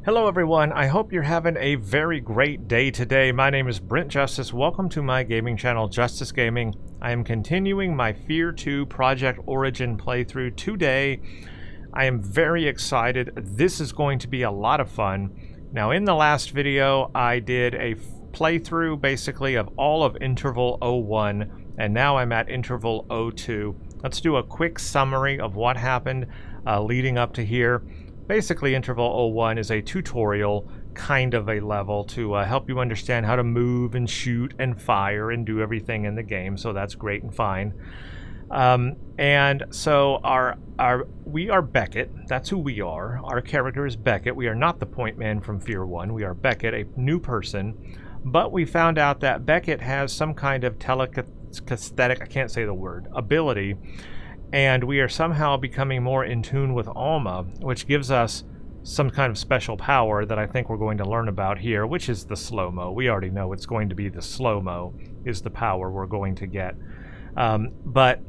Hello everyone, I hope you're having a very great day today. My name is Brent Justice. Welcome to my gaming channel, Justice Gaming. I am continuing my F.E.A.R 2 Project Origin playthrough today. I am very excited. This is going to be a lot of fun. Now in the last video, I did a playthrough basically of all of Interval 01, and now I'm at Interval 02. Let's do a quick summary of what happened leading up to here. Basically, Interval 01 is a tutorial kind of a level to help you understand how to move and shoot and fire and do everything in the game, so that's great and fine. And so we are Beckett. That's who we are. Our character is Beckett. We are not the point man from F.E.A.R 1. We are Beckett, a new person. But we found out that Beckett has some kind of telekinetic, I can't say the word, ability. And we are somehow becoming more in tune with Alma, which gives us some kind of special power that I think we're going to learn about here, which is the slow-mo. We already know it's going to be the slow-mo is the power we're going to get. But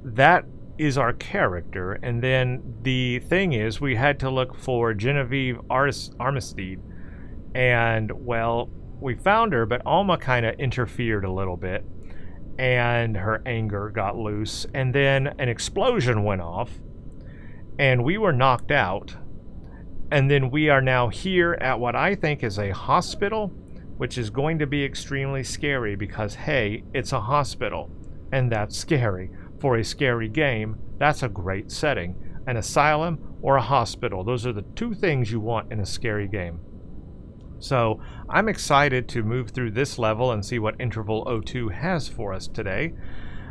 that is our character. And then the thing is, we had to look for Genevieve Armistead. And, well, we found her, but Alma kind of interfered a little bit. And her anger got loose, and then an explosion went off, and we were knocked out. And then we are now here at what I think is a hospital, which is going to be extremely scary because, hey, it's a hospital, and that's scary. For a scary game, that's a great setting. An asylum or a hospital, those are the two things you want in a scary game. So I'm excited to move through this level and see what Interval 02 has for us today.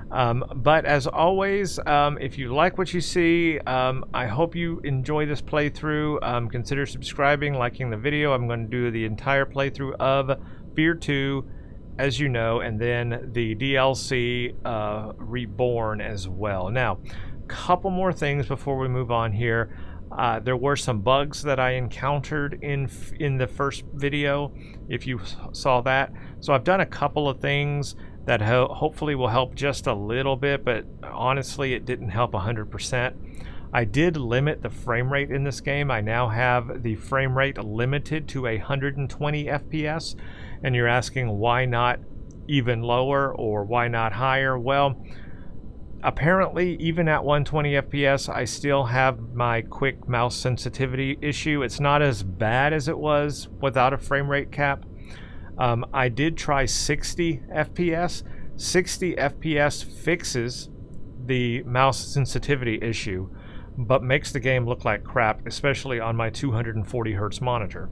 But as always, if you like what you see, I hope you enjoy this playthrough. Consider subscribing, liking the video. I'm going to do the entire playthrough of F.E.A.R 2, as you know, and then the DLC Reborn as well. Now, a couple more things before we move on here. There were some bugs that I encountered in the first video, if you saw that. So I've done a couple of things that hopefully will help just a little bit, but honestly it didn't help 100%. I did limit the frame rate in this game. I now have the frame rate limited to 120 FPS, and you're asking why not even lower or why not higher? Well, apparently, even at 120 FPS, I still have my quick mouse sensitivity issue. It's not as bad as it was without a frame rate cap. I did try 60 FPS. 60 FPS fixes the mouse sensitivity issue, but makes the game look like crap, especially on my 240 Hertz monitor.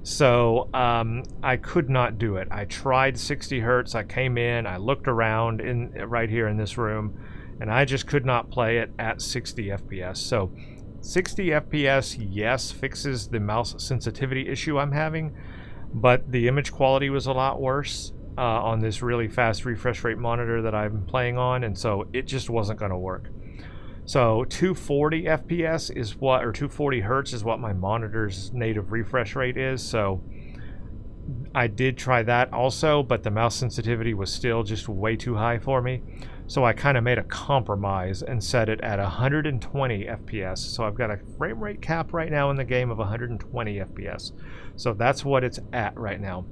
So I could not do it. I tried 60 Hertz. I came in, I looked around right here in this room, and I just could not play it at 60 FPS. So 60 FPS, yes, fixes the mouse sensitivity issue I'm having, but the image quality was a lot worse on this really fast refresh rate monitor that I'm playing on, and so it just wasn't going to work. So 240 FPS is what, or 240 Hertz is what my monitor's native refresh rate is, so I did try that also, but the mouse sensitivity was still just way too high for me. So I kind of made a compromise and set it at 120 FPS. So I've got a frame rate cap right now in the game of 120 FPS. So that's what it's at right now.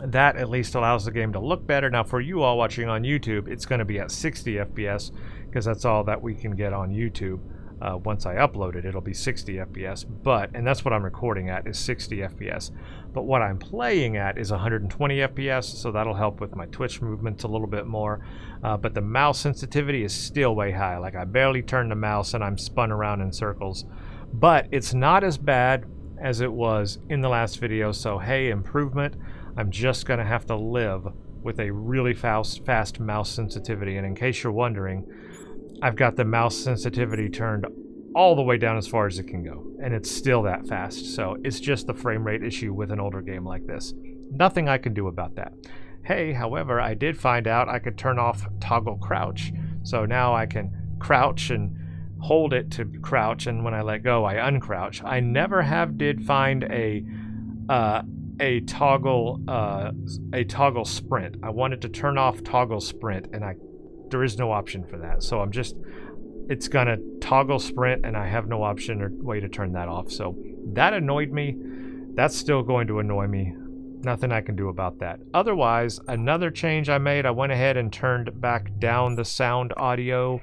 That at least allows the game to look better. Now for you all watching on YouTube, it's going to be at 60 FPS because that's all that we can get on YouTube. Once I upload it, it'll be 60 FPS, and that's what I'm recording at, is 60 FPS. But what I'm playing at is 120 FPS, so that'll help with my Twitch movements a little bit more. But the mouse sensitivity is still way high. Like, I barely turned the mouse and I'm spun around in circles. But it's not as bad as it was in the last video, so hey, improvement. I'm just gonna have to live with a really fast mouse sensitivity. And in case you're wondering, I've got the mouse sensitivity turned all the way down as far as it can go, and it's still that fast. So it's just the frame rate issue with an older game like this. Nothing I can do about that. Hey, however, I did find out I could turn off toggle crouch. So now I can crouch and hold it to crouch, and when I let go, I uncrouch. I never did find a toggle sprint. I wanted to turn off toggle sprint, and there is no option for that. So I'm just it's gonna toggle sprint, and I have no option or way to turn that off. So that annoyed me. That's still going to annoy me. Nothing I can do about that. Otherwise, another change I made, I went ahead and turned back down the sound audio.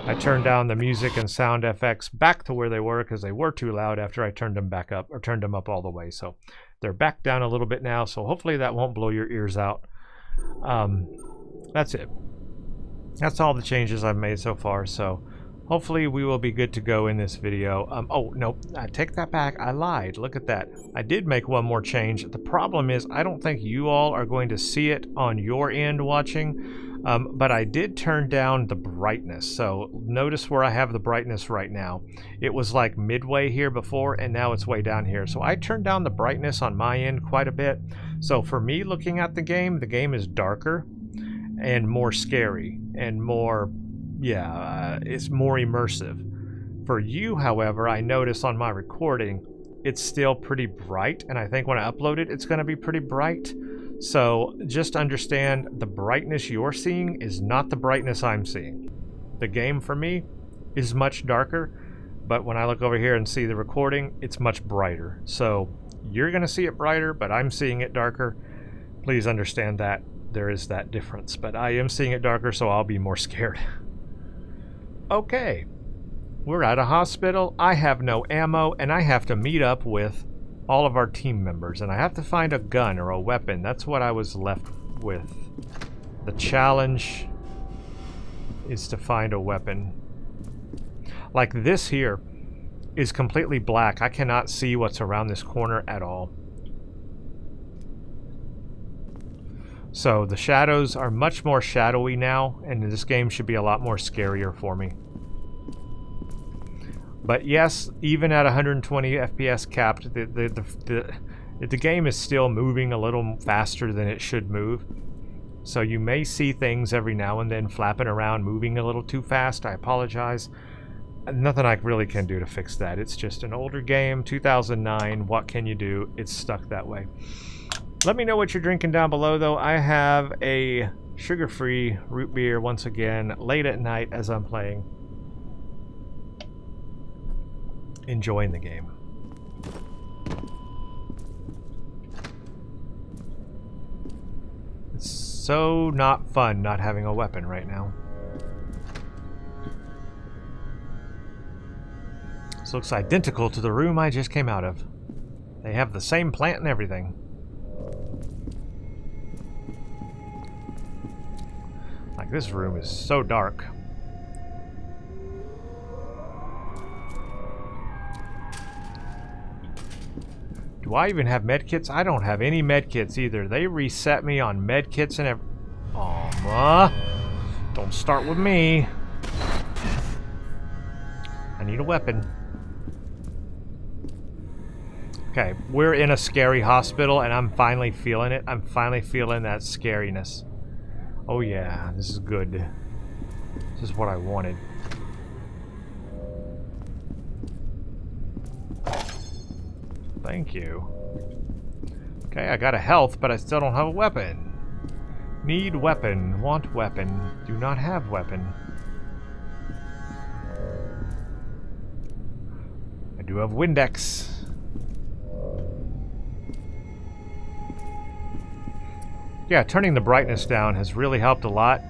I turned down the music and sound effects back to where they were because they were too loud after I turned them back up, or turned them up all the way. So they're back down a little bit now, so hopefully that won't blow your ears out. That's it. That's all the changes I've made so far, so hopefully we will be good to go in this video. Oh, no, I take that back. I lied. Look at that. I did make one more change. The problem is I don't think you all are going to see it on your end watching, but I did turn down the brightness. So notice where I have the brightness right now. It was like midway here before, and now it's way down here. So I turned down the brightness on my end quite a bit. So for me looking at the game is darker and more scary and more... yeah, it's more immersive. For you, however, I notice on my recording, it's still pretty bright, and I think when I upload it, it's going to be pretty bright. So just understand the brightness you're seeing is not the brightness I'm seeing. The game for me is much darker, but when I look over here and see the recording, it's much brighter. So you're going to see it brighter, but I'm seeing it darker. Please understand that there is that difference, but I am seeing it darker, so I'll be more scared. Okay, we're at a hospital. I have no ammo, and I have to meet up with all of our team members, and I have to find a gun or a weapon. That's what I was left with. The challenge is to find a weapon. Like this here is completely black. I cannot see what's around this corner at all. So the shadows are much more shadowy now, and this game should be a lot more scarier for me. But yes, even at 120 FPS capped, the game is still moving a little faster than it should move. So you may see things every now and then flapping around, moving a little too fast. I apologize. Nothing I really can do to fix that. It's just an older game, 2009. What can you do? It's stuck that way. Let me know what you're drinking down below, though. I have a sugar-free root beer once again, late at night as I'm playing. Enjoying the game. It's so not fun not having a weapon right now. This looks identical to the room I just came out of. They have the same plant and everything. Like, this room is so dark. Do I even have medkits? I don't have any medkits either. They reset me on medkits and everything. Alma, don't start with me. I need a weapon. Okay, we're in a scary hospital, and I'm finally feeling it. I'm finally feeling that scariness. Oh yeah, this is good. This is what I wanted. Thank you. Okay, I got a health, but I still don't have a weapon. Need weapon. Want weapon. Do not have weapon. I do have Windex. Yeah, turning the brightness down has really helped a lot,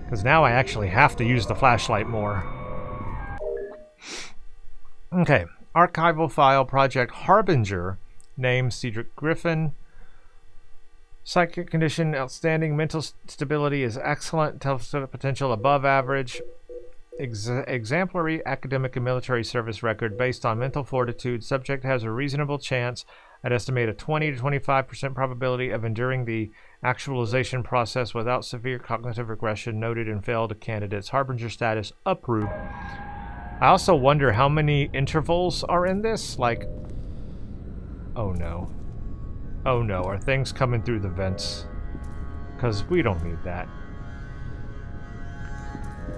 because now I actually have to use the flashlight more. Okay, archival file project Harbinger, name Cedric Griffin. Psychic condition outstanding, mental stability is excellent, potential above average. Exemplary academic and military service record based on mental fortitude. Subject has a reasonable chance, I'd estimate a 20 to 25% probability of enduring the actualization process without severe cognitive regression. Noted and failed candidates. Harbinger status approved. I also wonder how many intervals are in this. Like, oh no. Oh no, are things coming through the vents? Because we don't need that.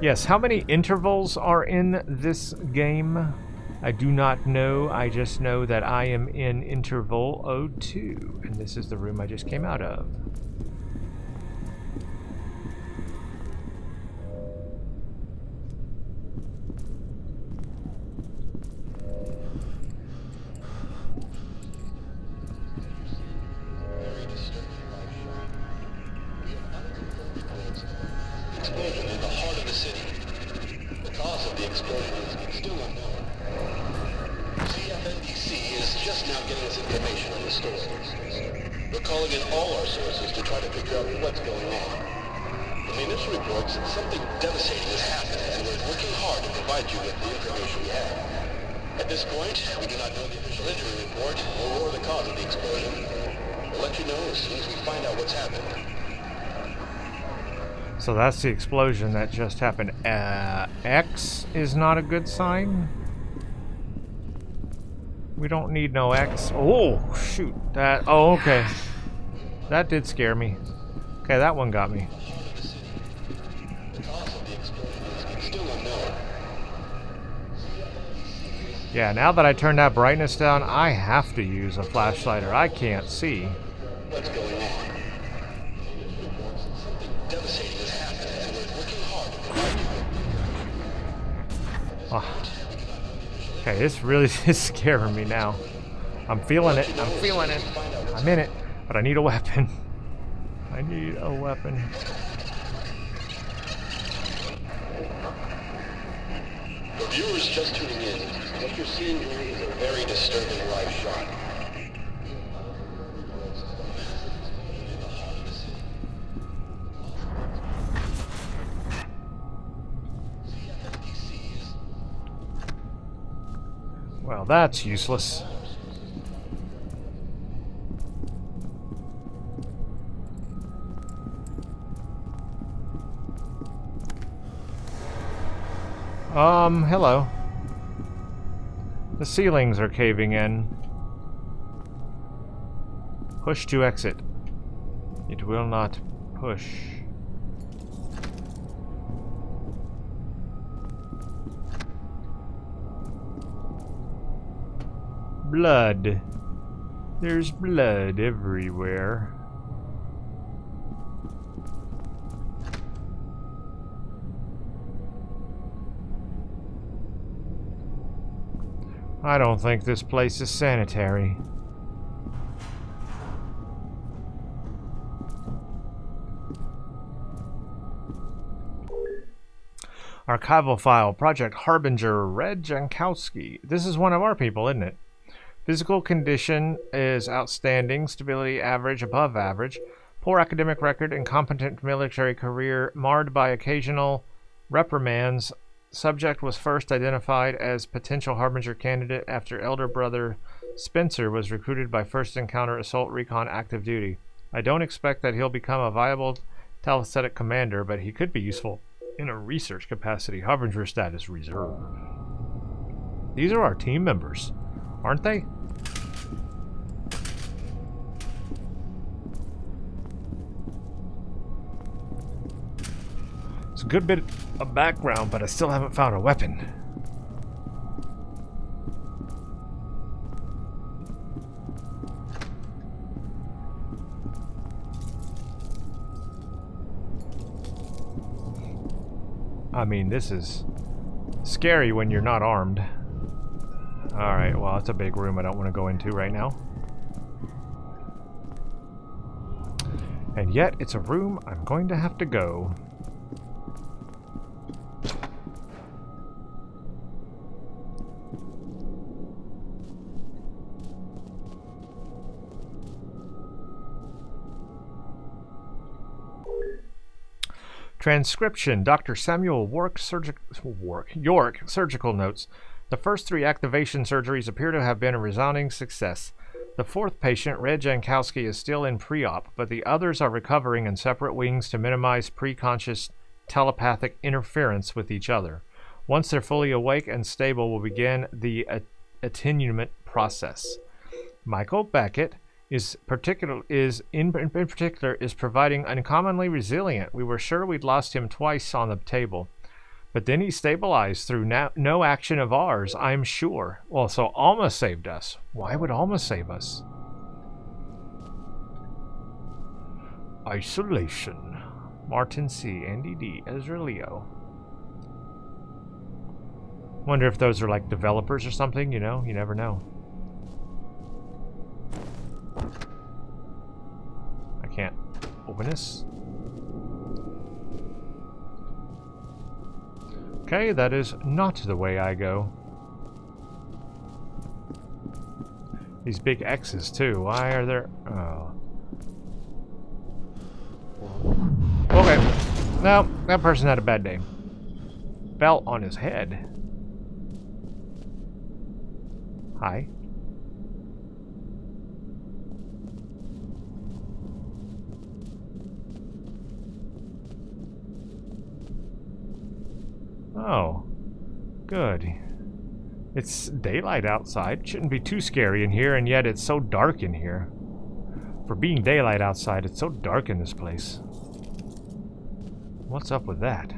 Yes, how many intervals are in this game? I do not know. I just know that I am in interval 02, and this is the room I just came out of. just now getting us information on the story. We're calling in all our sources to try to figure out what's going on. In the initial reports, something devastating has happened, and we're working hard to provide you with the information we have. At this point, we do not know the official injury report or the cause of the explosion. We'll let you know as soon as we find out what's happened. So that's the explosion that just happened. X is not a good sign. We don't need no X. Oh, shoot. That. Oh, okay. That did scare me. Okay, that one got me. The cause of the explosion is still unknown. Yeah, now that I turned that brightness down, I have to use a flashlight or I can't see. What's going on? Something devastating has happened, and we're working hard to provide you. Oh. Okay, this really is scaring me now. I'm feeling it. I'm feeling it. I'm in it. But I need a weapon. I need a weapon. For viewers just tuning in, what you're seeing here is a very disturbing live shot. Well, that's useless. Hello. The ceilings are caving in. Push to exit. It will not push. Blood. There's blood everywhere. I don't think this place is sanitary. Archival file, Project Harbinger, Red Jankowski. This is one of our people, isn't it? Physical condition is outstanding, stability average, above average, poor academic record, incompetent military career, marred by occasional reprimands. Subject was first identified as potential Harbinger candidate after elder brother Spencer was recruited by First Encounter Assault Recon active duty. I don't expect that he'll become a viable telethetic commander, but he could be useful in a research capacity. Harbinger status reserved. These are our team members, aren't they? It's a good bit of background, but I still haven't found a weapon. I mean, this is scary when you're not armed. Alright, well, it's a big room I don't want to go into right now. And yet, it's a room I'm going to have to go. Transcription. Dr. Samuel York surgical notes. The first 3 activation surgeries appear to have been a resounding success. The 4th patient, Red Jankowski, is still in pre-op, but the others are recovering in separate wings to minimize pre-conscious telepathic interference with each other. Once they're fully awake and stable, we'll begin the attenuation process. Michael Beckett is in particular providing uncommonly resilient. We were sure we'd lost him twice on the table, but then he stabilized through no action of ours, I'm sure. Well, so Alma saved us. Why would Alma save us? Isolation. Martin C. Andy D. Ezra Leo. Wonder if those are like developers or something, you know? You never know. I can't open this. Okay, that is not the way I go. These big X's too. Why are there... Oh. Okay. No, that person had a bad day. Belt on his head. Hi. Oh. Good. It's daylight outside. Shouldn't be too scary in here, and yet it's so dark in here. For being daylight outside, it's so dark in this place. What's up with that?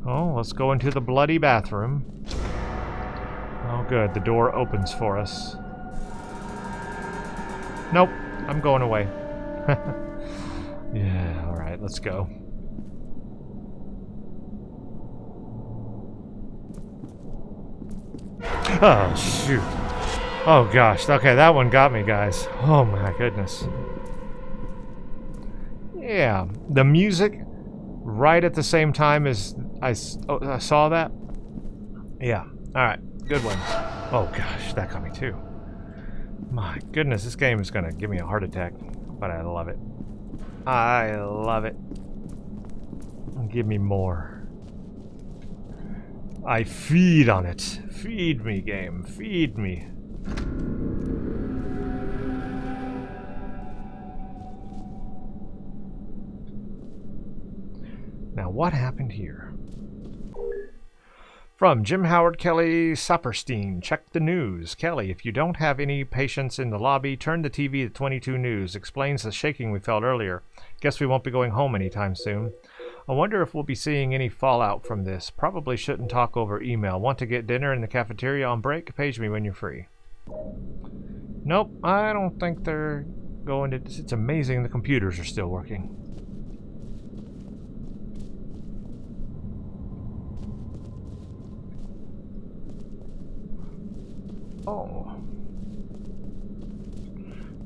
Oh, let's go into the bloody bathroom. Oh, good. The door opens for us. Nope. I'm going away. Yeah, alright. Let's go. Oh, shoot. Oh, gosh. Okay, that one got me, guys. Oh, my goodness. Yeah. The music right at the same time as I saw that. Yeah. Alright. Good one. Oh, gosh. That got me, too. My goodness. This game is going to give me a heart attack. But I love it. I love it. Give me more. I feed on it. Feed me, game. Feed me. Now, what happened here? From Jim Howard Kelly Saperstein. Check the news. Kelly, if you don't have any patients in the lobby, turn the TV to 22 News. Explains the shaking we felt earlier. Guess we won't be going home anytime soon. I wonder if we'll be seeing any fallout from this. Probably shouldn't talk over email. Want to get dinner in the cafeteria on break? Page me when you're free. Nope, I don't think they're going to... It's amazing the computers are still working. Oh.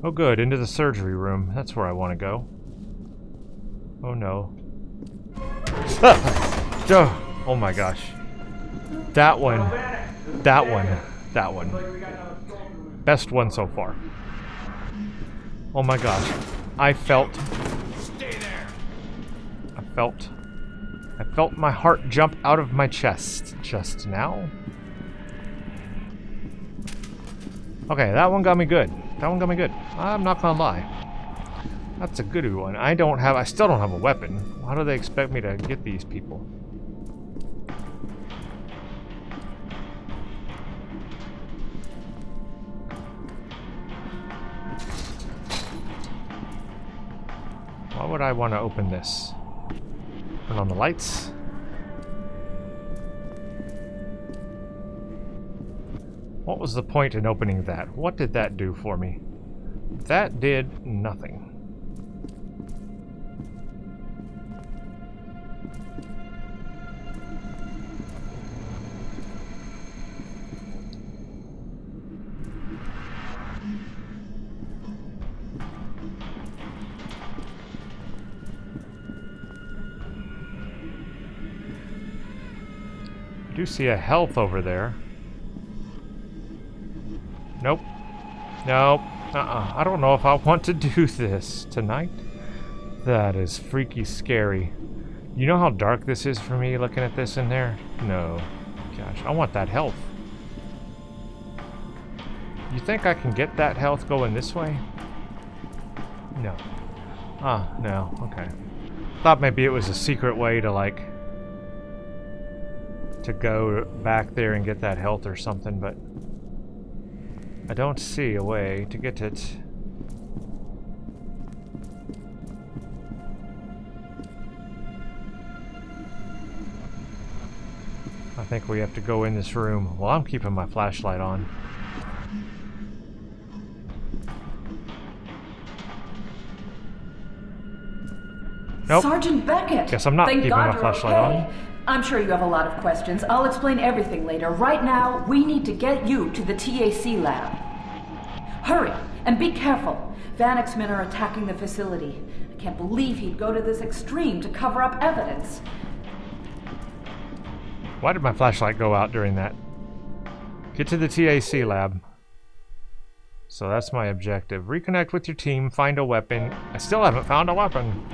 Oh good, into the surgery room. That's where I want to go. Oh no. Oh my gosh. That one. That one. That one. Best one so far. Oh my gosh. I felt my heart jump out of my chest just now. Okay, that one got me good. That one got me good. I'm not gonna lie. That's a good one. I still don't have a weapon. How do they expect me to get these people? Why would I want to open this? Turn on the lights. What was the point in opening that? What did that do for me? That did nothing. I do see a health over there. Nope. Nope. I don't know if I want to do this tonight. That is freaky scary. You know how dark this is for me looking at this in there? No. Gosh, I want that health. You think I can get that health going this way? No. Ah, no. Okay. Thought maybe it was a secret way to, like, to go back there and get that health or something, but I don't see a way to get it. I think we have to go in this room. Well, I'm keeping my flashlight on. Nope. Sergeant Beckett! Guess I'm not keeping my flashlight on. I'm sure you have a lot of questions. I'll explain everything later. Right now, we need to get you to the TAC lab. Hurry, and be careful. Vanek's men are attacking the facility. I can't believe he'd go to this extreme to cover up evidence. Why did my flashlight go out during that? Get to the TAC lab. So that's my objective. Reconnect with your team, find a weapon. I still haven't found a weapon.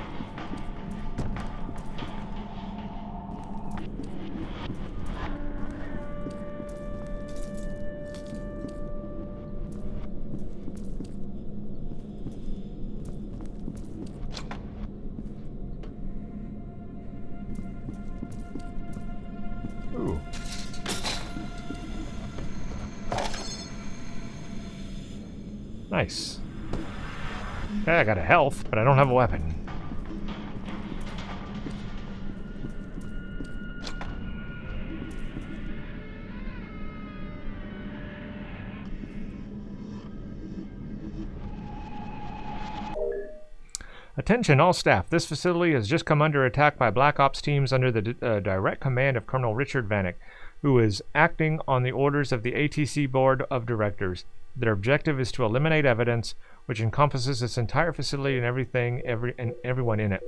Ooh. Nice. Okay, I got a health, but I don't have a weapon. Attention all staff. This facility has just come under attack by Black Ops teams under the direct command of Colonel Richard Vanek, who is acting on the orders of the ATC Board of Directors. Their objective is to eliminate evidence, which encompasses this entire facility and everyone in it.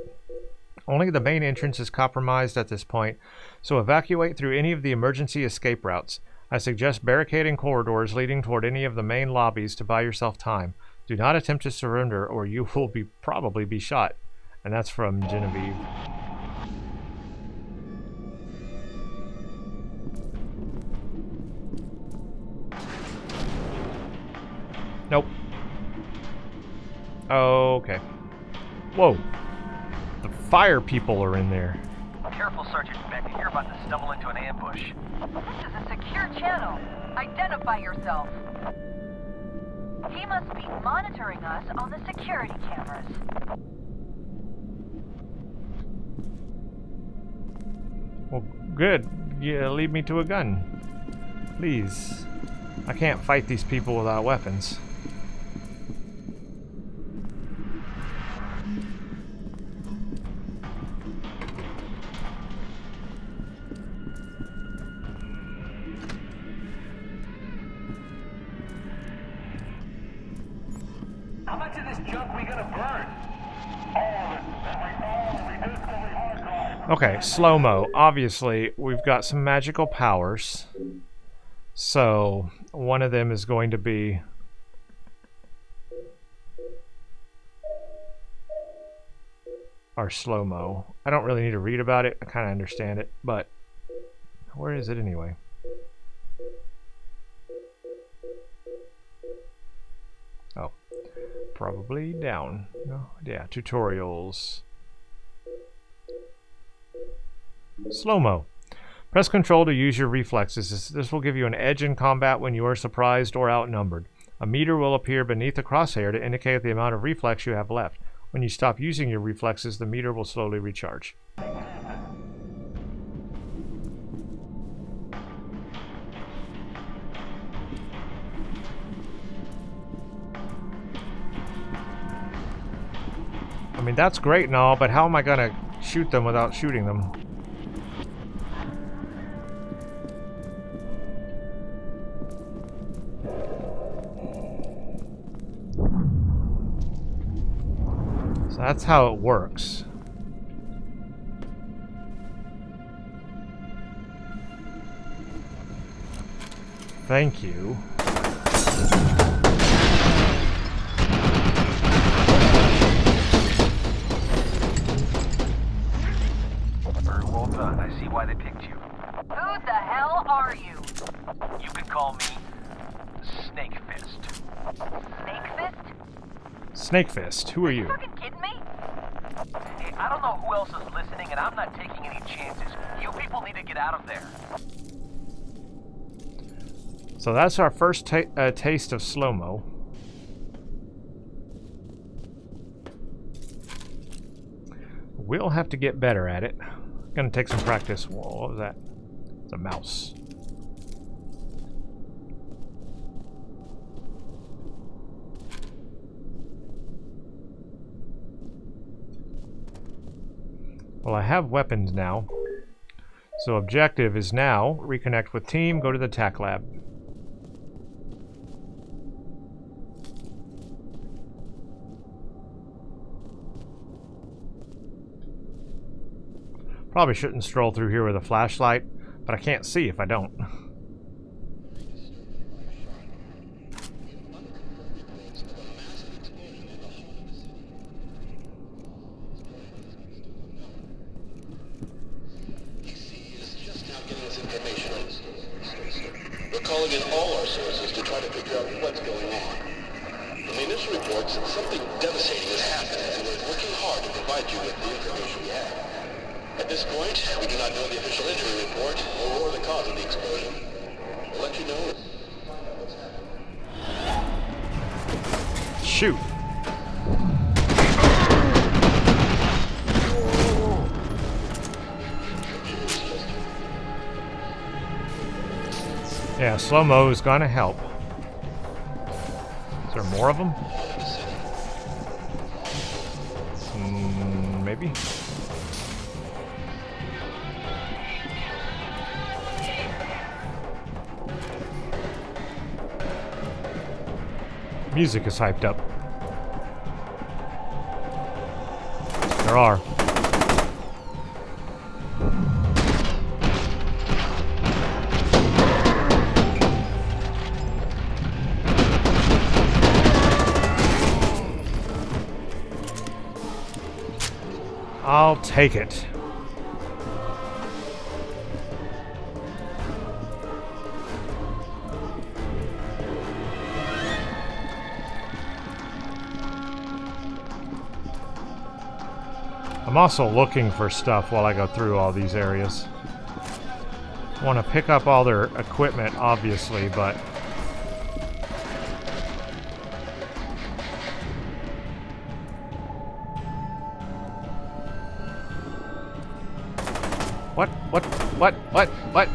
Only the main entrance is compromised at this point, so evacuate through any of the emergency escape routes. I suggest barricading corridors leading toward any of the main lobbies to buy yourself time. Do not attempt to surrender or you will probably be shot. And that's from Genevieve. Nope. Okay. Whoa. The fire people are in there. Careful, Sergeant Beck. You're about to stumble into an ambush. This is a secure channel. Identify yourself. He must be monitoring us on the security cameras. Well, good. Yeah, lead me to a gun. Please. I can't fight these people without weapons. How much of this junk we gonna burn? Okay, slow-mo. Obviously, we've got some magical powers. So, one of them is going to be our slow-mo. I don't really need to read about it. I kind of understand it, but where is it anyway? Oh, probably down. No, yeah, tutorials. Slow-mo. Press Control to use your reflexes. This will give you an edge in combat when you are surprised or outnumbered. A meter will appear beneath the crosshair to indicate the amount of reflex you have left. When you stop using your reflexes, the meter will slowly recharge. I mean, that's great and all, but how am I going to shoot them without shooting them? So that's how it works. Thank you. Very well done. I see why they picked you. Who the hell are you? You can call me Snake Fist. Snake Fist? Snake Fist, who are you? Fucking kidding me? Hey, I don't know who else is listening, and I'm not taking any chances. You people need to get out of there. So that's our first taste of slow-mo. We'll have to get better at it. Gonna take some practice. Whoa, what was that? It's a mouse. Well, I have weapons now. So objective is now reconnect with team, go to the TAC lab. Probably shouldn't stroll through here with a flashlight, But I can't see if I don't. We're calling in all our sources to try to figure out what's going on. The initial reports that something devastating has happened, and we're working hard to provide you with the information we have. At this point, we do not know the official injury report or the cause of the explosion. We'll let you know. Shoot. Yeah, slow-mo is gonna help. Is there more of them? Maybe? Music is hyped up. There are. I'll take it. I'm also looking for stuff while I go through all these areas. I want to pick up all their equipment, obviously, but What?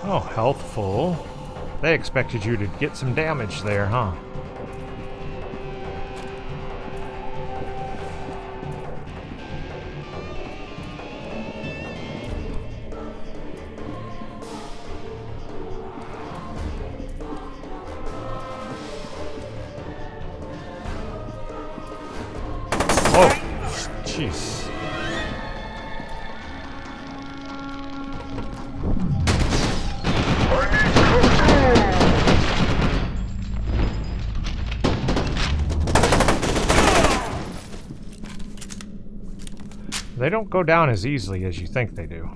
Oh, healthful. They expected you to get some damage there, huh? Oh, jeez. They don't go down as easily as you think they do.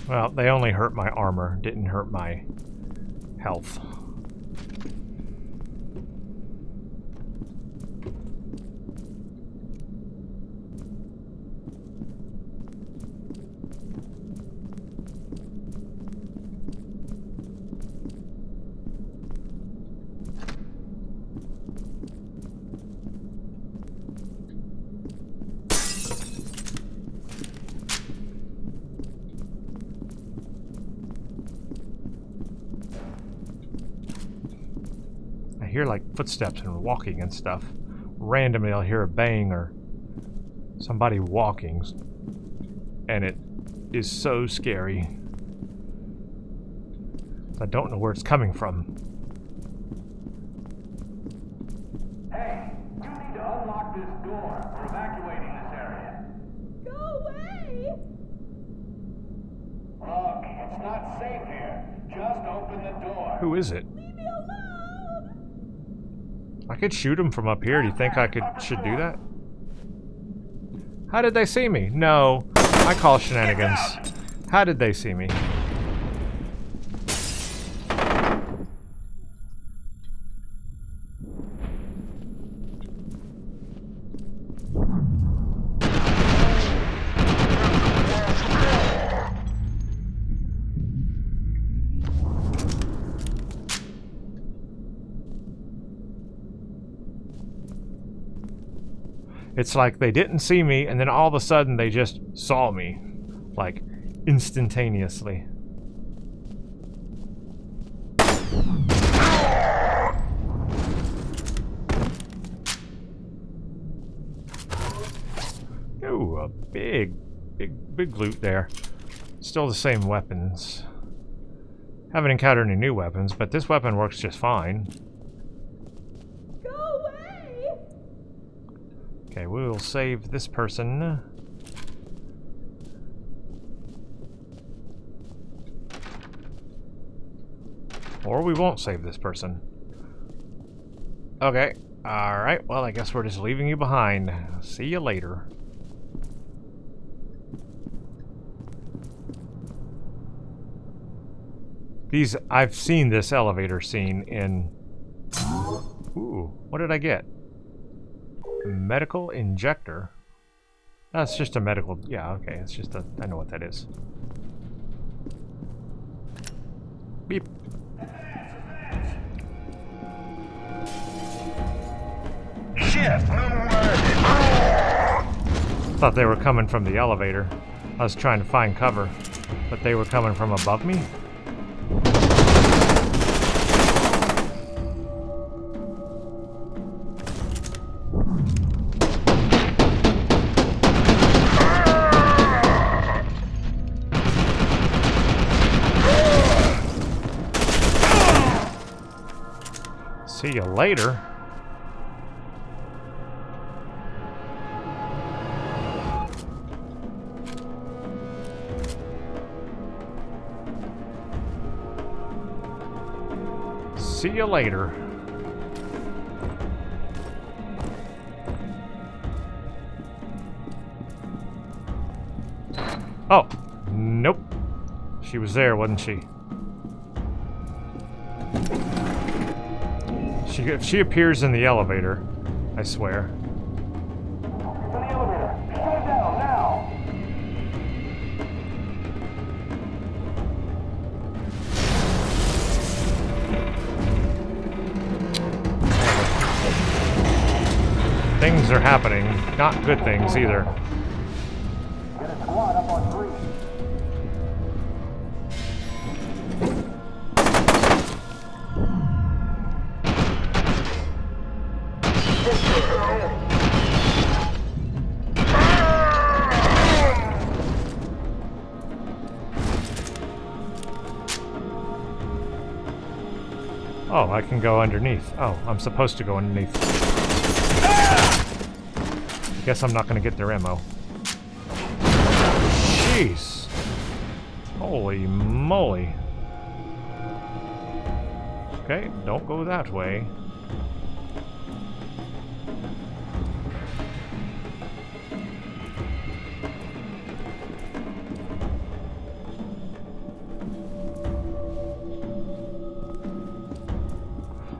Well, they only hurt my armor, didn't hurt my health. I hear like footsteps and walking and stuff. Randomly I'll hear a bang or somebody walking, and it is so scary. I don't know where it's coming from. Hey, you need to unlock this door. We're evacuating this area. Go away! Look, it's not safe here. Just open the door. Who is it? Leave me alone! I could shoot him from up here. Do you think I should do that? How did they see me? No, I call shenanigans. How did they see me? It's like they didn't see me, and then all of a sudden they just saw me. Like, instantaneously. Ooh, a big loot there. Still the same weapons. Haven't encountered any new weapons, but this weapon works just fine. Go away! Okay, we will save this person. Or we won't save this person. Okay. Alright, well, I guess we're just leaving you behind. See you later. I've seen this elevator scene in... Ooh, what did I get? Medical injector? That's just a medical... Yeah, okay, it's just a... I know what that is. Beep. Thought they were coming from the elevator. I was trying to find cover, but they were coming from above me? See you later. See you later. Oh, nope. She was there, wasn't she? She appears in the elevator, I swear. It's in the elevator. Shut it down now. Things are happening. Not good things either. Get a squad up on 3. Oh, I can go underneath. Oh, I'm supposed to go underneath. Guess I'm not gonna get their ammo. Jeez. Holy moly. Okay, don't go that way.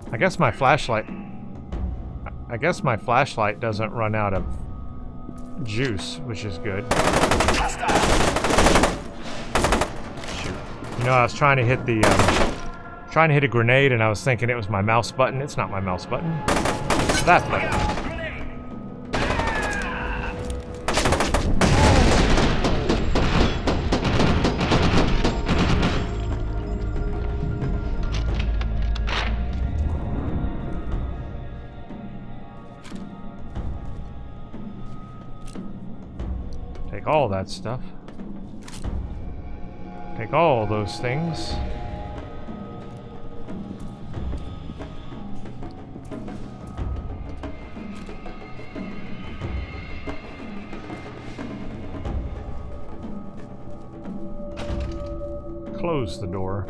I guess my flashlight doesn't run out of juice, which is good. Shoot. You know, I was trying to hit the a grenade, and I was thinking it was my mouse button. It's not my mouse button. It's that button. Take all that stuff. Take all those things. Close the door.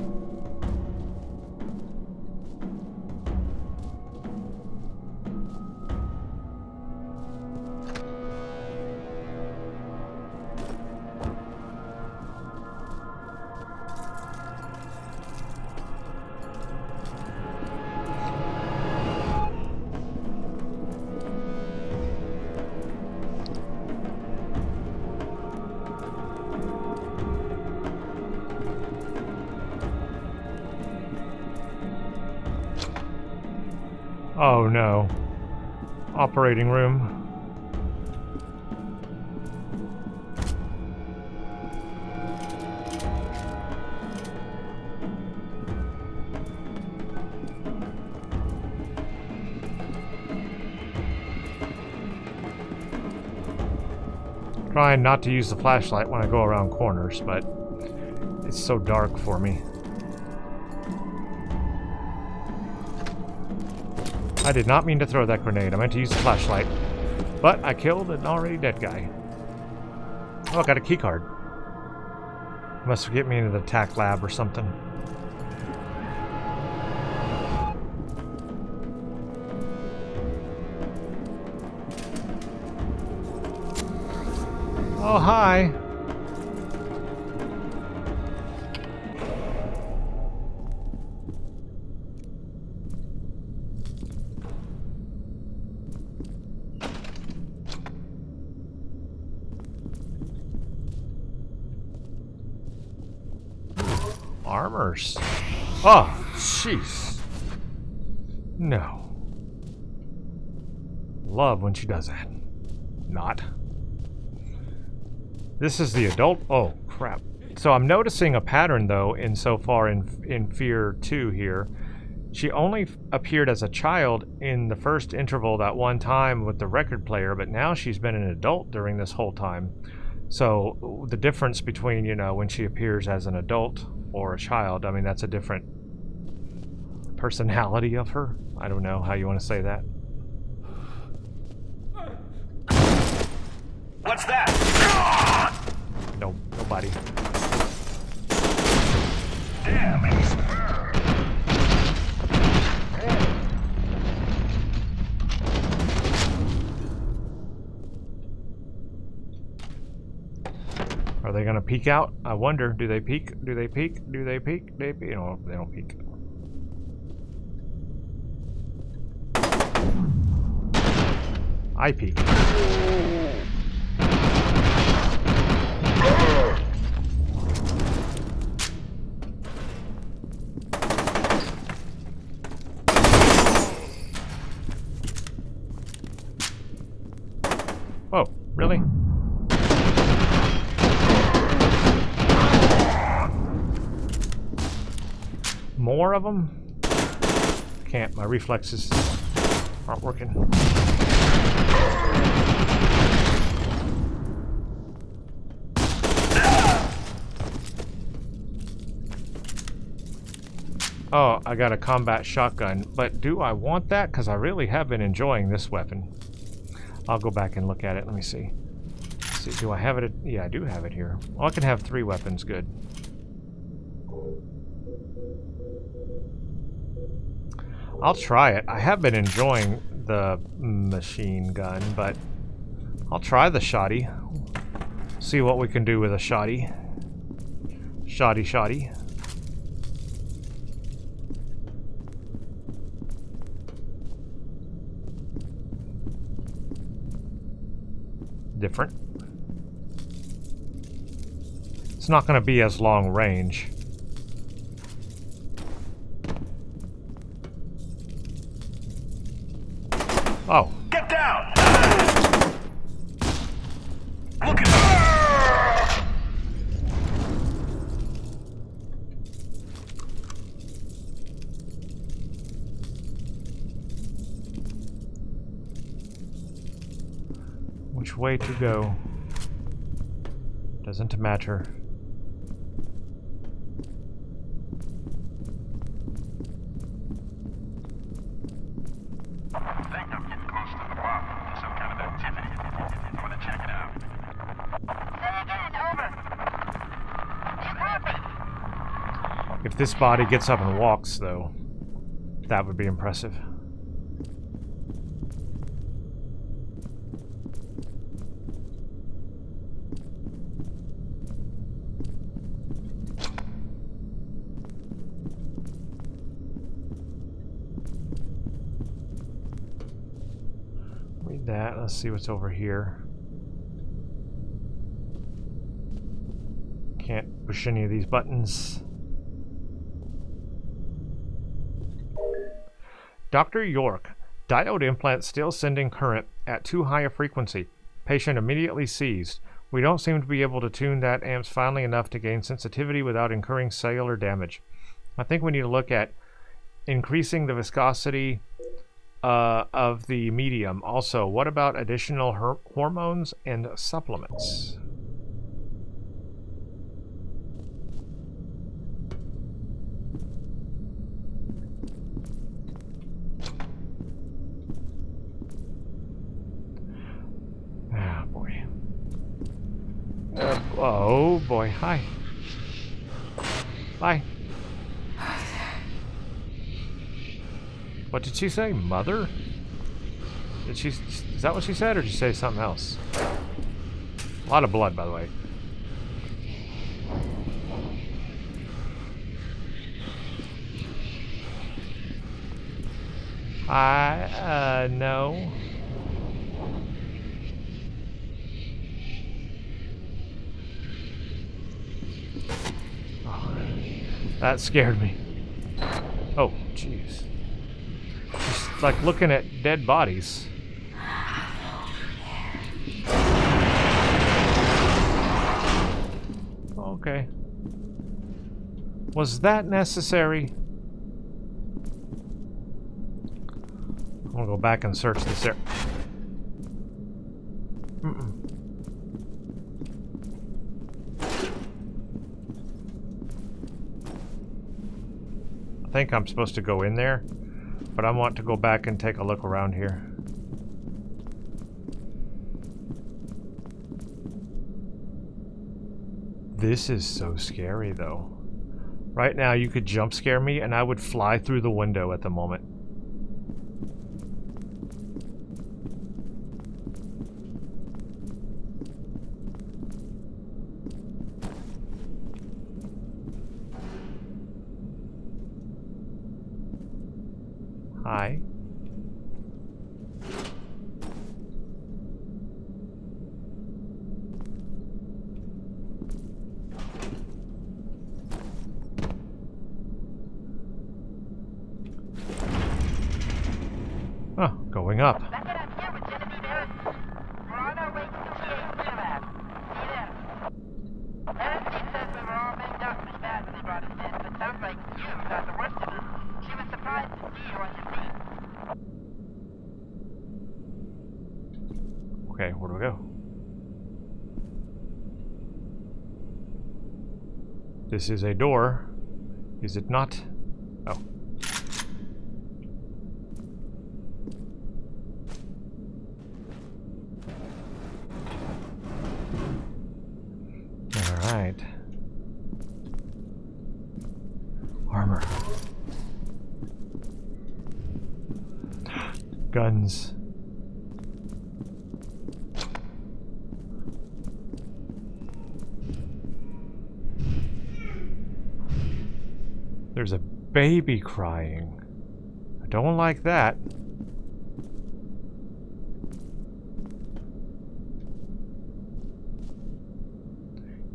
Oh no. Operating room. Trying not to use the flashlight when I go around corners, but it's so dark for me. I did not mean to throw that grenade. I meant to use the flashlight. But I killed an already dead guy. Oh, I got a key card. Must get me into the TAC lab or something. Oh, hi. Armors. Oh, jeez. No. Love when she does that. Not. This is the adult. Oh, crap. So I'm noticing a pattern, though, insofar in F.E.A.R 2 here. She only appeared as a child in the first interval that one time with the record player, but now she's been an adult during this whole time. So the difference between, you know, when she appears as an adult or a child, I mean, that's a different personality of her. I don't know how you want to say that. What's that? No, nobody. Damn it. Are they gonna peek out? I wonder. Do they peek? Do they peek? Do they peek? You know, they don't peek. I peek. Oh, really? More of them? Can't. My reflexes aren't working. Oh, I got a combat shotgun, but do I want that? Because I really have been enjoying this weapon. I'll go back and look at it. Let me see. Let's see, do I have it? Yeah, I do have it here. Well, I can have 3 weapons. Good. I'll try it. I have been enjoying the machine gun, but I'll try the shotty. See what we can do with a shotty. Shotty. Different. It's not going to be as long range. Oh. Get down! Look at her! Which way to go? Doesn't matter. If this body gets up and walks, though, that would be impressive. Read that. Let's see what's over here. Can't push any of these buttons. Dr. York, diode implant still sending current at too high a frequency. Patient immediately seized. We don't seem to be able to tune that amps finely enough to gain sensitivity without incurring cellular damage. I think we need to look at increasing the viscosity of the medium. Also, what about additional hormones and supplements? Ah, boy. Oh, boy. Hi. Bye. What did she say? Mother? Did she? Is that what she said, or did she say something else? A lot of blood, by the way. No. Oh, that scared me. Oh, jeez. Just like looking at dead bodies. Okay. Was that necessary? I'm gonna go back and search this area. I think I'm supposed to go in there, but I want to go back and take a look around here. This is so scary, though. Right now, you could jump scare me, and I would fly through the window at the moment. Hi. Oh, going up. That's it, I'm here with Genevieve Harrison. We're on our way to the TAC lab. See you there. Harrison says we were all banged up pretty bad when they brought us in, but sounds like you got the worst of it. She was surprised to see you on your feet. Okay, where do we go? This is a door. Is it not? Oh. Alright. Armor. Guns. There's a baby crying. I don't like that.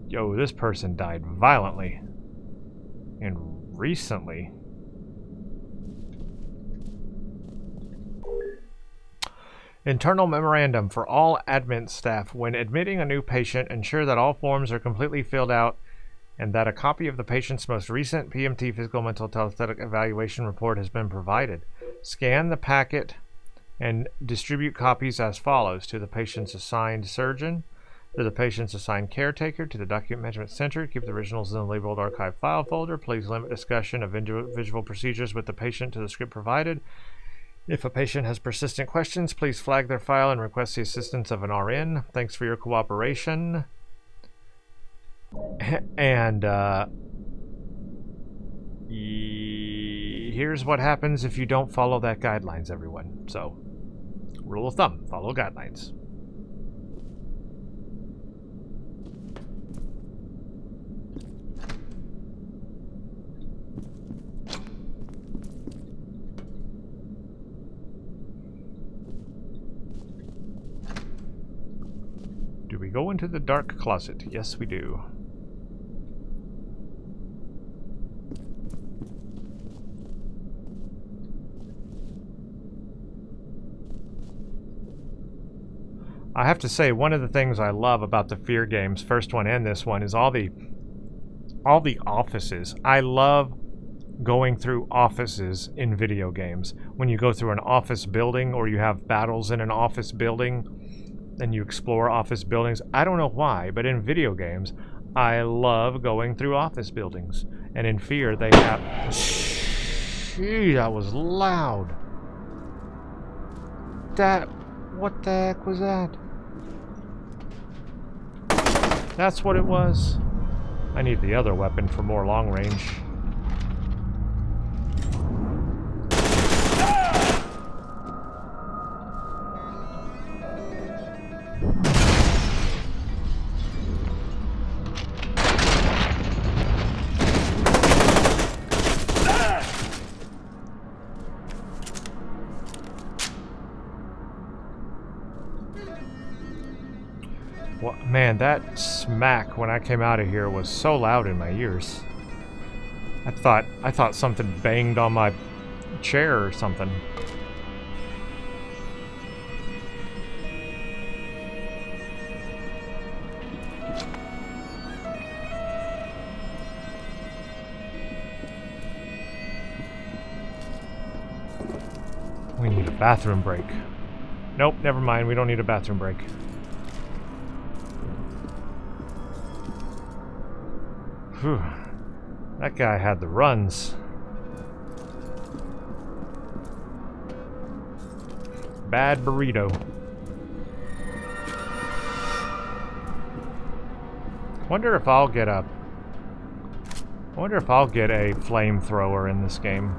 Yo, this person died violently. And recently. Internal memorandum for all admin staff. When admitting a new patient, ensure that all forms are completely filled out and that a copy of the patient's most recent PMT physical mental aesthetic evaluation report has been provided. Scan the packet and distribute copies as follows: to the patient's assigned surgeon, to the patient's assigned caretaker, to the document management center. Keep the originals in the labeled archive file folder. Please limit discussion of individual procedures with the patient to the script provided. If a patient has persistent questions, please flag their file and request the assistance of an RN. Thanks for your cooperation. And here's what happens if you don't follow that guidelines, everyone. So, rule of thumb, follow guidelines. Do we go into the dark closet? Yes, we do. I have to say, one of the things I love about the F.E.A.R games, first one and this one, is all the offices. I love going through offices in video games. When you go through an office building or you have battles in an office building and you explore office buildings, I don't know why, but in video games, I love going through office buildings. And in F.E.A.R, they have... Gee, that was loud. What the heck was that? That's what it was. I need the other weapon for more long range. Man, that smack when I came out of here was so loud in my ears. I thought something banged on my chair or something. We need a bathroom break. Nope, never mind. We don't need a bathroom break. Whew. That guy had the runs. Bad burrito. Wonder if I'll get a flamethrower in this game.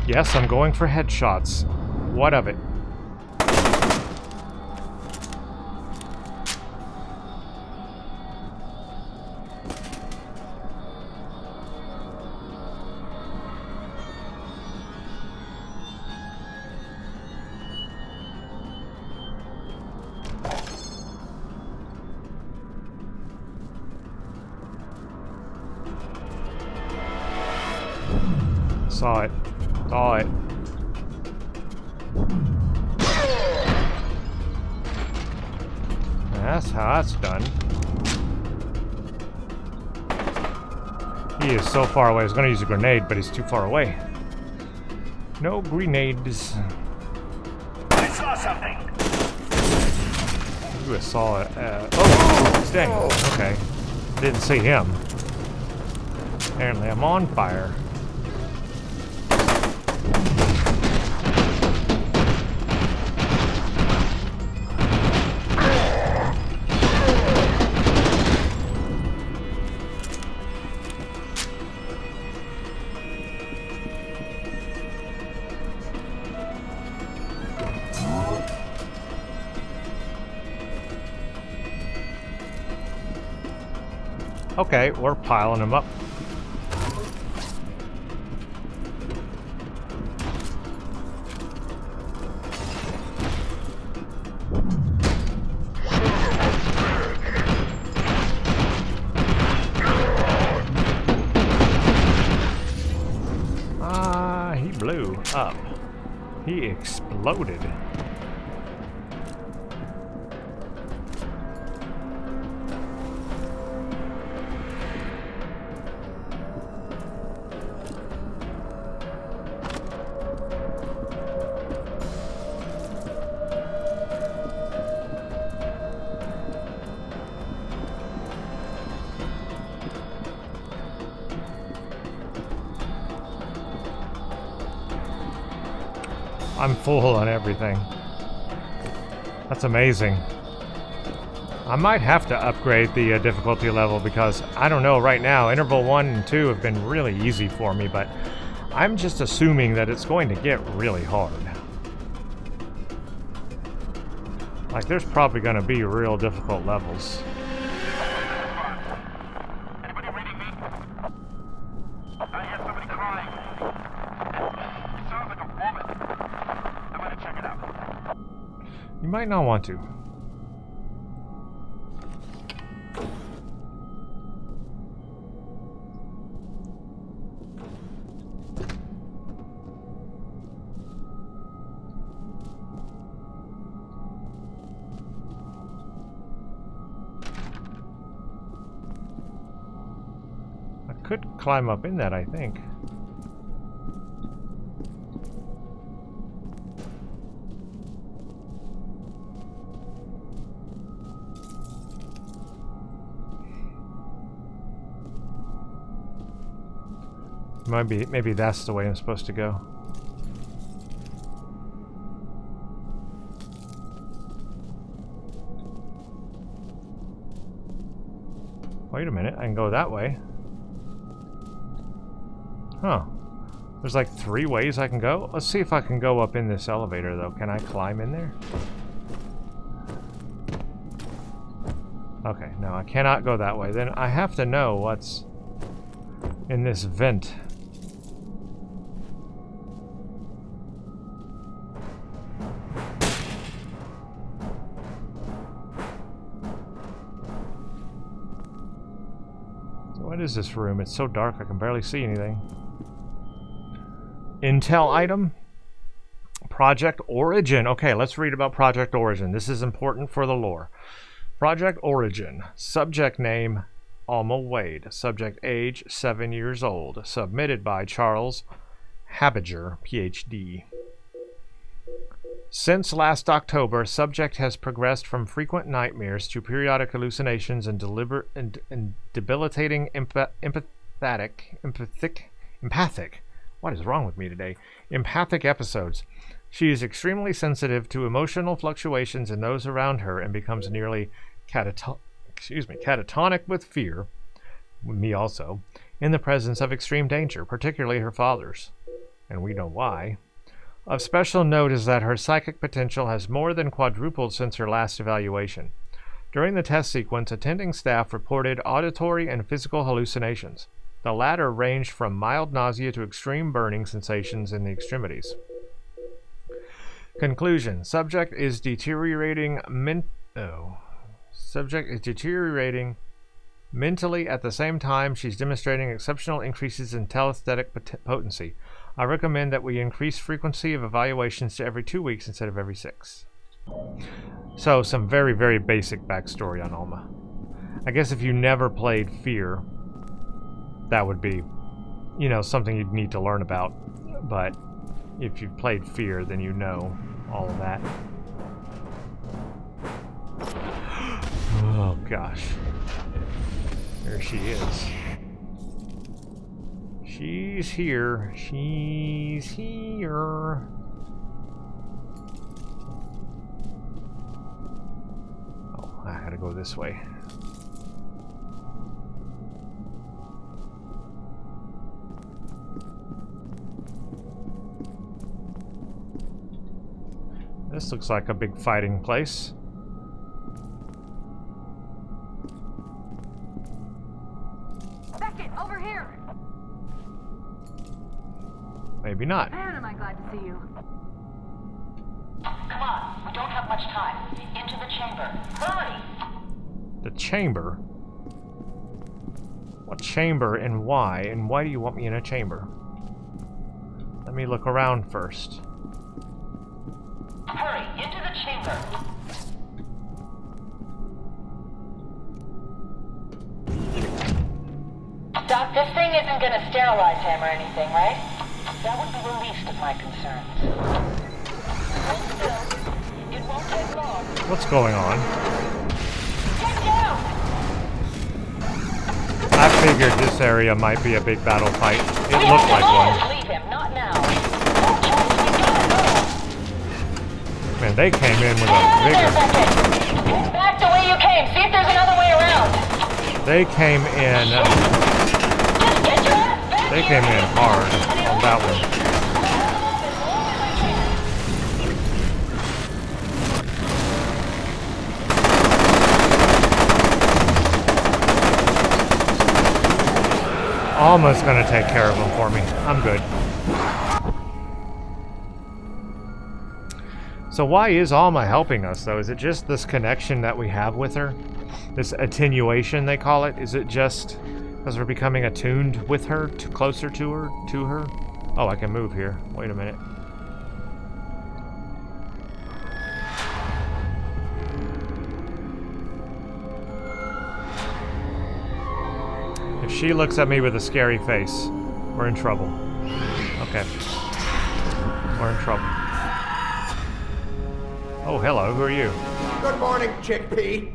Yes, I'm going for headshots. What of it? Saw it. Saw it. That's how that's done. He is so far away. I was going to use a grenade, but he's too far away. No grenades. I saw something. Ooh, I saw it. Oh, dang. Okay. Didn't see him. Apparently, I'm on fire. Okay, we're piling them up. He blew up. He exploded. I'm full on everything. That's amazing. I might have to upgrade the difficulty level because, I don't know, right now, Interval 1 and 2 have been really easy for me, but I'm just assuming that it's going to get really hard. Like, there's probably going to be real difficult levels. Anybody reading me? I hear somebody crying. It sounds like a woman. I'm gonna check it out. You might not want to. could climb up in that, I think. Maybe that's the way I'm supposed to go. Wait a minute, I can go that way. Huh. There's like 3 ways I can go. Let's see if I can go up in this elevator though. Can I climb in there? Okay, no, I cannot go that way. Then I have to know what's in this vent. What is this room? It's so dark I can barely see anything. Intel item. Project Origin. Okay, let's read about Project Origin. This is important for the lore. Project Origin. Subject name Alma Wade. Subject age 7 years old. Submitted by Charles Harbinger, PhD. Since last October, subject has progressed from frequent nightmares to periodic hallucinations and debilitating empathic. What is wrong with me today? Empathic episodes. She is extremely sensitive to emotional fluctuations in those around her and becomes nearly catatonic with fear, me also, in the presence of extreme danger, particularly her father's. And we know why. Of special note is that her psychic potential has more than quadrupled since her last evaluation. During the test sequence, attending staff reported auditory and physical hallucinations. The latter ranged from mild nausea to extreme burning sensations in the extremities. Conclusion. Subject is deteriorating mentally. At the same time, she's demonstrating exceptional increases in telesthetic potency. I recommend that we increase frequency of evaluations to every 2 weeks instead of every 6. So, some very, very basic backstory on Alma. I guess if you never played F.E.A.R, that would be, you know, something you'd need to learn about. But if you've played F.E.A.R, then you know all of that. Oh, gosh. There she is. She's here. She's here. Oh, I had to go this way. This looks like a big fighting place. Beckett, over here! Maybe not. Man, am I glad to see you. Come on, we don't have much time. Into the chamber. Hurry! The chamber? What chamber and why? And why do you want me in a chamber? Let me look around first. Hurry, into the chamber. Doc, this thing isn't gonna sterilize him or anything, right? That would be the least of my concerns. Hold still. It won't take long. What's going on? Get down! I figured this area might be a big battle fight. It looked like one. Leave him, not now. No choice, we gotta go. Man, they came in with a vigor. Back the way you came. See if there's another way around. They came in. Just get your ass back. They came in hard on that one. Alma's gonna take care of them for me. I'm good. So why is Alma helping us, though? Is it just this connection that we have with her? This attenuation, they call it? Is it just because we're becoming attuned with her, closer to her? Oh, I can move here. Wait a minute. If she looks at me with a scary face, we're in trouble. Okay. We're in trouble. Oh, hello. Who are you? Good morning, Chickpea.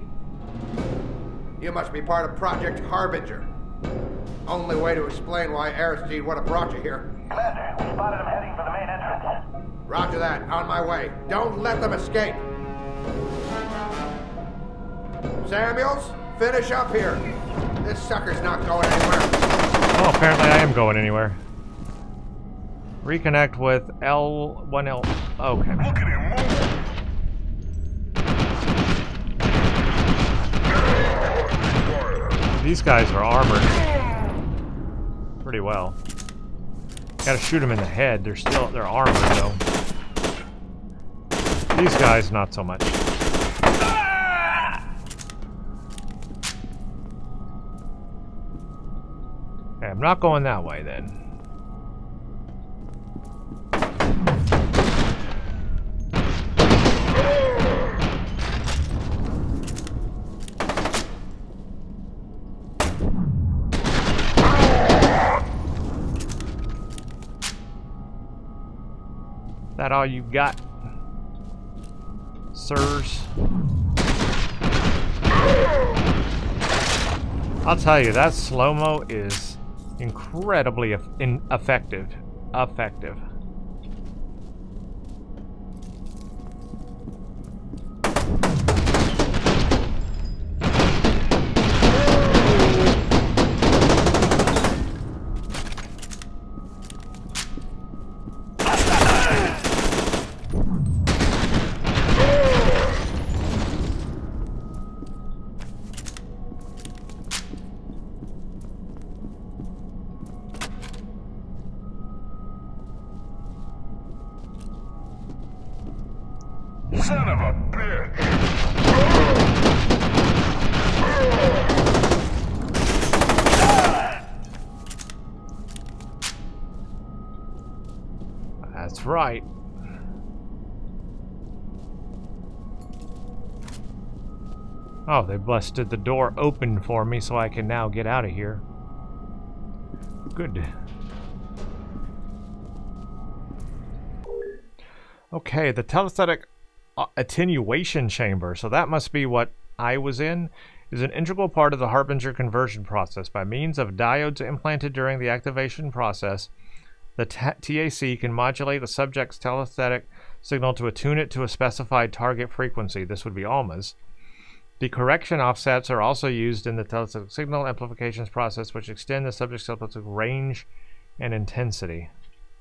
You must be part of Project Harbinger. Only way to explain why Aristide would have brought you here. Commander, we spotted him heading for the main entrance. Roger that. On my way. Don't let them escape. Samuels, finish up here. This sucker's not going anywhere. Oh, apparently I am going anywhere. Reconnect with L1L. Okay. Look at him move! These guys are armored pretty well. Gotta shoot them in the head. They're armored though. These guys, not so much. Okay, I'm not going that way then. That all you got, sirs? I'll tell you, that slow-mo is incredibly effective. Son of a bitch! That's right. Oh, they busted the door open for me so I can now get out of here. Good. Okay, the telesthetic attenuation chamber, so that must be what I was in, is an integral part of the Harbinger conversion process. By means of diodes implanted during the activation process, the TAC can modulate a subject's telesthetic signal to attune it to a specified target frequency. This would be Alma's. The correction offsets are also used in the telesthetic signal amplifications process, which extend the subject's telesthetic range and intensity.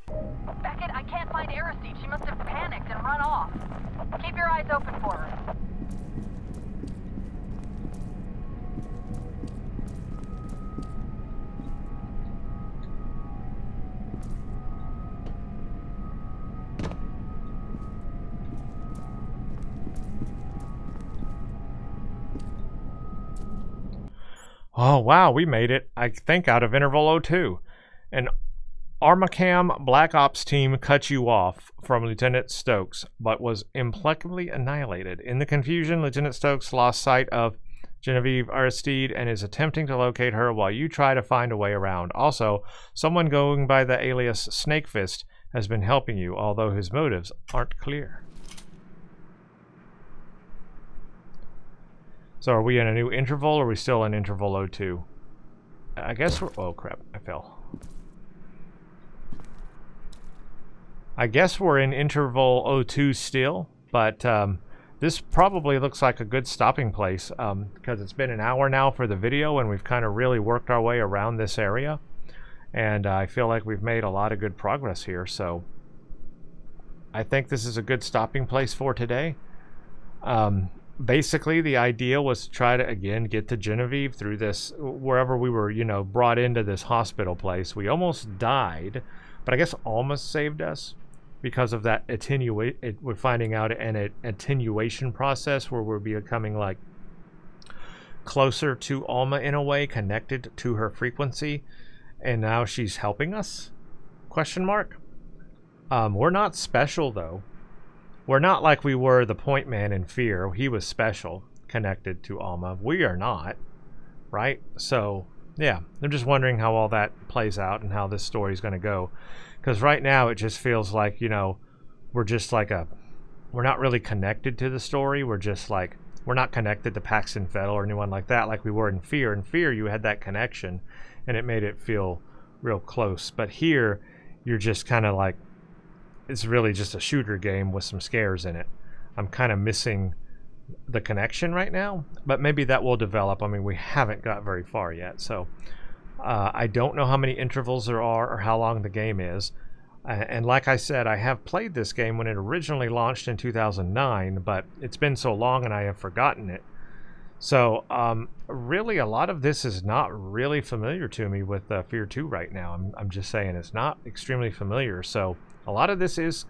Beckett, I can't find Aristide. She must have panicked and run off. Keep your eyes open for her. Oh wow, we made it, I think, out of Interval 02. An Armacam Black Ops team cut you off from Lieutenant Stokes, but was implacably annihilated. In the confusion, Lieutenant Stokes lost sight of Genevieve Aristide and is attempting to locate her while you try to find a way around. Also, someone going by the alias Snakefist has been helping you, although his motives aren't clear. So are we in a new interval, or are we still in Interval 02? I guess we're... Oh crap, I fell. I guess we're in Interval 02 still, but this probably looks like a good stopping place because it's been an hour now for the video and we've kind of really worked our way around this area. And I feel like we've made a lot of good progress here, so I think this is a good stopping place for today. Basically, the idea was to try to, again, get to Genevieve through this, wherever we were, you know, brought into this hospital place. We almost died, but I guess Alma saved us because of that we're finding out an attenuation process where we're becoming, like, closer to Alma in a way, connected to her frequency, and now she's helping us? Question mark? We're not special, though. We're not like we were the Point Man in F.E.A.R. He was special, connected to Alma. We are not, right? So yeah, I'm just wondering how all that plays out and how this story is going to go. Because right now it just feels like, you know, we're just like we're not really connected to the story. We're just like, we're not connected to Paxton Fettel or anyone like that like we were in F.E.A.R. In F.E.A.R. you had that connection and it made it feel real close. But here you're just kind of like, it's really just a shooter game with some scares in it. I'm kind of missing the connection right now, but maybe that will develop. I mean, we haven't got very far yet, so I don't know how many intervals there are or how long the game is. And like I said, I have played this game when it originally launched in 2009, but it's been so long and I have forgotten it. So really a lot of this is not really familiar to me with F.E.A.R. 2 right now. I'm just saying it's not extremely familiar. So a lot of this is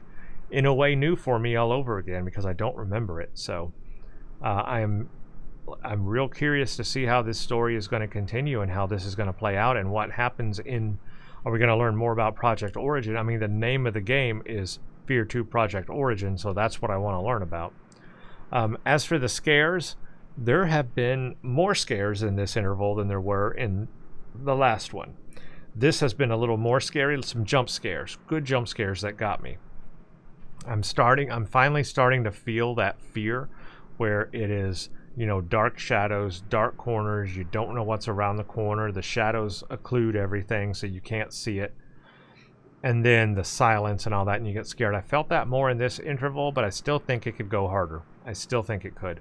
in a way new for me all over again because I don't remember it. So I'm real curious to see how this story is going to continue and how this is going to play out and what happens in... Are we going to learn more about Project Origin? I mean, the name of the game is F.E.A.R. 2 Project Origin, so that's what I want to learn about. As for the scares, there have been more scares in this interval than there were in the last one. This has been a little more scary, some jump scares, good jump scares that got me. I'm finally starting to feel that fear where it is, you know, dark shadows, dark corners, you don't know what's around the corner, the shadows occlude everything so you can't see it, and then the silence and all that, and you get scared. I felt that more in this interval, but I still think it could go harder. I still think it could.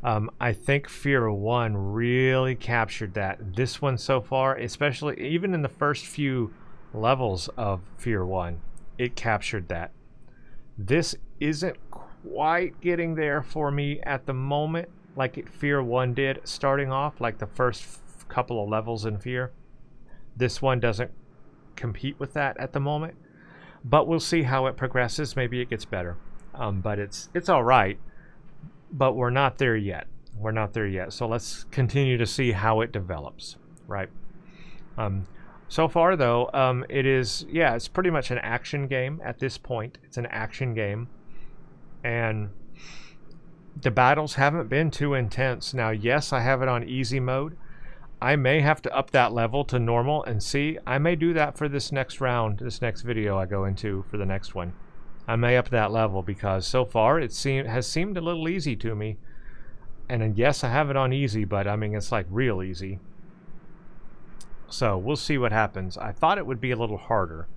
I think F.E.A.R. 1 really captured that. This one so far, especially even in the first few levels of F.E.A.R. 1, it captured that. This isn't quite getting there for me at the moment like F.E.A.R. 1 did starting off, like the first couple of levels in F.E.A.R. This one doesn't compete with that at the moment, but we'll see how it progresses. Maybe it gets better, but it's all right, but we're not there yet. We're not there yet, so let's continue to see how it develops, right? So far though, it is, yeah, it's pretty much an action game at this point. It's an action game, and the battles haven't been too intense. Now, yes, I have it on easy mode. I may have to up that level to normal and see. I may do that for this next round, this next video I go into for the next one. I may up that level because so far it has seemed a little easy to me. And yes, I have it on easy, but I mean, it's like real easy. So we'll see what happens. I thought it would be a little harder,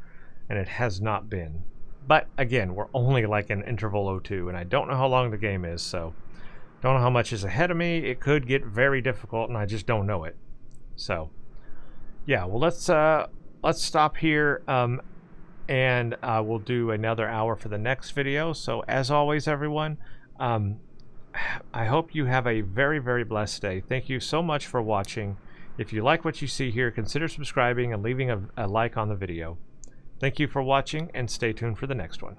and it has not been. But again, we're only like in interval 02, and I don't know how long the game is, so don't know how much is ahead of me. It could get very difficult, and I just don't know it. So yeah, well, let's stop here, and we'll do another hour for the next video. So as always, everyone, I hope you have a very, very blessed day. Thank you so much for watching. If you like what you see here, consider subscribing and leaving a like on the video. Thank you for watching, and stay tuned for the next one.